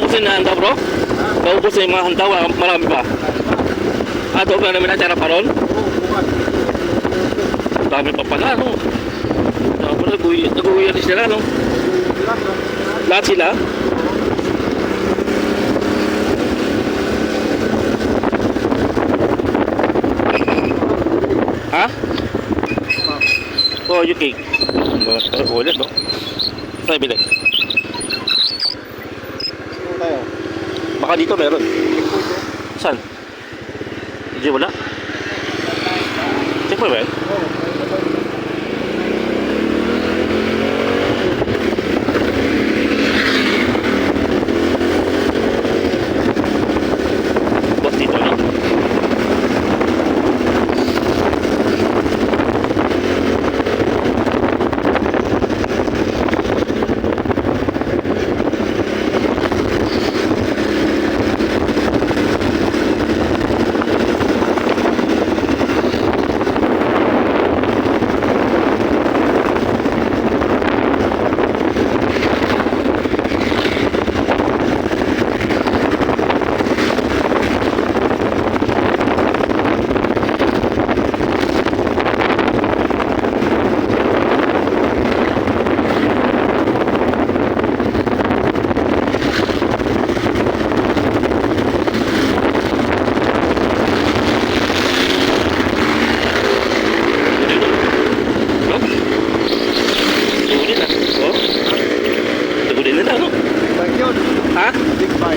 Naubos na yung handa bro? Naubos na yung mga handa, marami pa. Doon na namin natira pa ron? Dami pa pala, no? Tapos nag-uwi rin sila, no? Lahat sila? Ha? Oh, yung cake. Ulit, no? Saan bilay? Baka dito meron. Saan? Hindi wala? Check mo ba? Boss dito, no?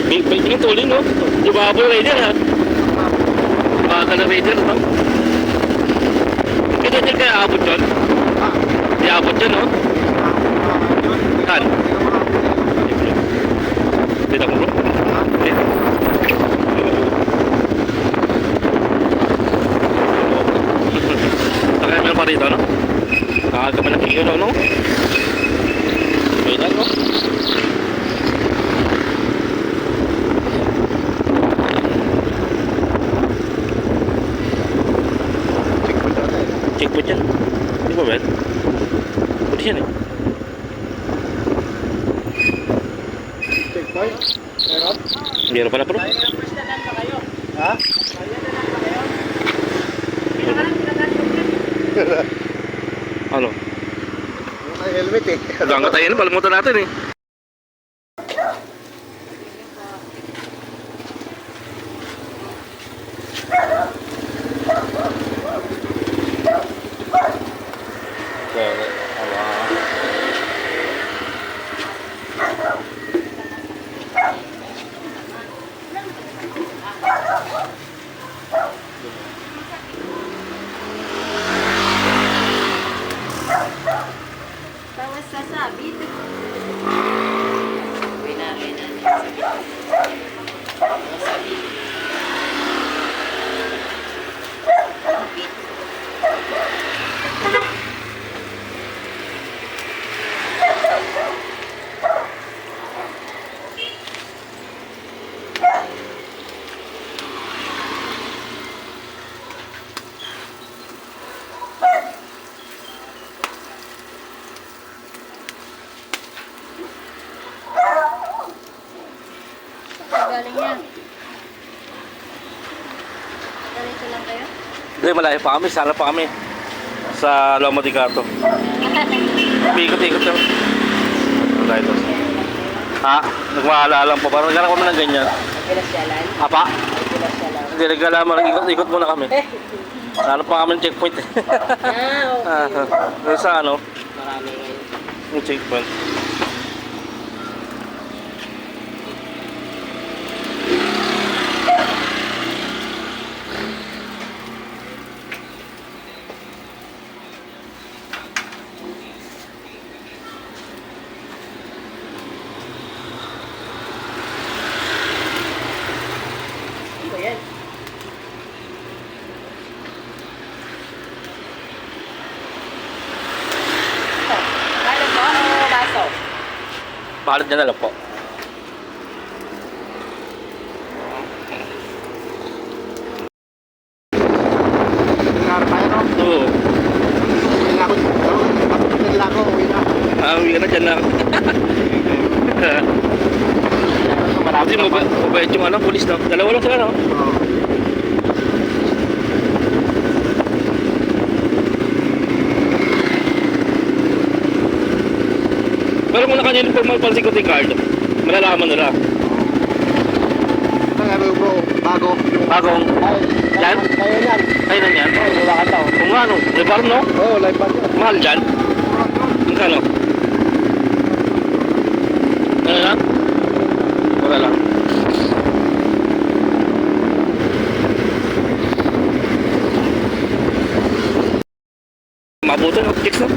Big yung tuloy, no? Yung baboy rider, ha? Baka na rider, no? Ito din kaya abot yun? Di abot yun, no? Saan? Dito mo, bro? Takaya meron pa rito, no? Nakaka pa nakikyo, no? Kailan, no? Checkpoint yan. Di ba, Ben? Puti yan, eh. Checkpoint? Meron? Meron pala, bro. Ha? Ano? Ay, helmet eh. Hanggang tayo na, palimutan natin, eh. Bawas sasabit. Winari na niya sabit. Galing yan. Ganito lang kayo? Hindi, malayo pa kami. Sana pa kami. Sa Loma de Gato. Ikot-ikot lang. Tayo ito. Ha? Nagmaalala po. Parang nagkala kami ng ganyan. Pinasyalan? Apa? Pinasyalan. Hindi, nagkala mo. Ikot-ikot muna kami. Sana pa kami ng checkpoint. Okay. Sa ano? Marami ngayon. Yung checkpoint. Ayan. Kalo po o baso? Palit niya na lang po. Tayo, no? Oo. Nila ako, uwi na. Uwi ka na dyan lang. Kasi mabait yung ano, pulis, no? Dalawa lang sila, no? Oo. Pero kung naka-uniform ang security guard, malalaman nila. Ang ano bro, bago. Bagong, yan? Kaya yan. Ay, nanyan. Oo, wala ka tao. Kung ano, libar, no? Oo, live band yan. Mahal dyan? Magkano? Ano lang? Wala lang. Mabuto ng chicks, no?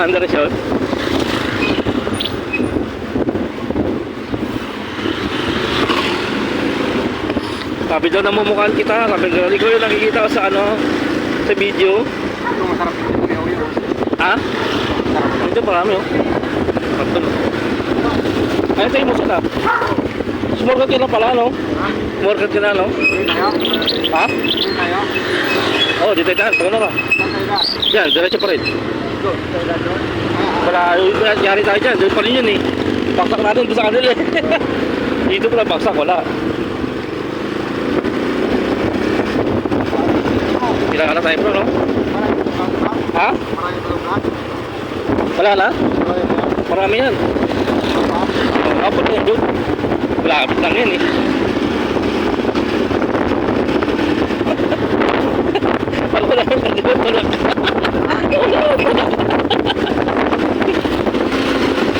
Under shot. Sabi daw namumukhaan kita. Sabi daw, ikaw yung nakikita ko sa ano, sa video. Ito masarap yung kuyaw yun. Ha? Ito marami, oh. Sarap to, no? Ay, tayo mo sila. Sumorgat ka na pala, no? Sumorgat ka na, no? Hindi tayo. Ha? Hindi tayo. Oo, oh, dito tayo. Paano ka? Saan tayo na? Yan, diretso pa rin. Go. Tayo na doon. Wala, yari tayo dyan. Doon pa rin yun, eh. Baksak natin doon sa kanila, eh. Dito pala, baksak. Wala. Kailangan na tayo, bro, no? Ha? Marami ba lang? Wala na? Marami ba? Marami yan. Oo, apat na yun, doon. Lapit lang yan, eh. Parang wala ko na dito.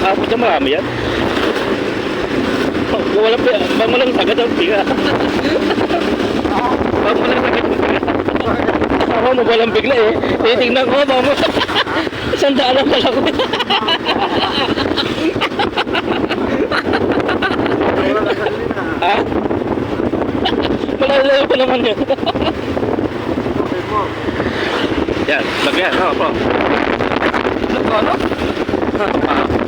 Apat na marami yan. Wala pa, bang mo lang sagad ang pinga. Bang mo lang sagad ang pinga. Ako mo walang bigla eh. Titignan ko, bang mo. Isang daan lang pala ko. Ha? Malalayo pa naman yun. Yan, lagyan. Ano po? Ano? Ano?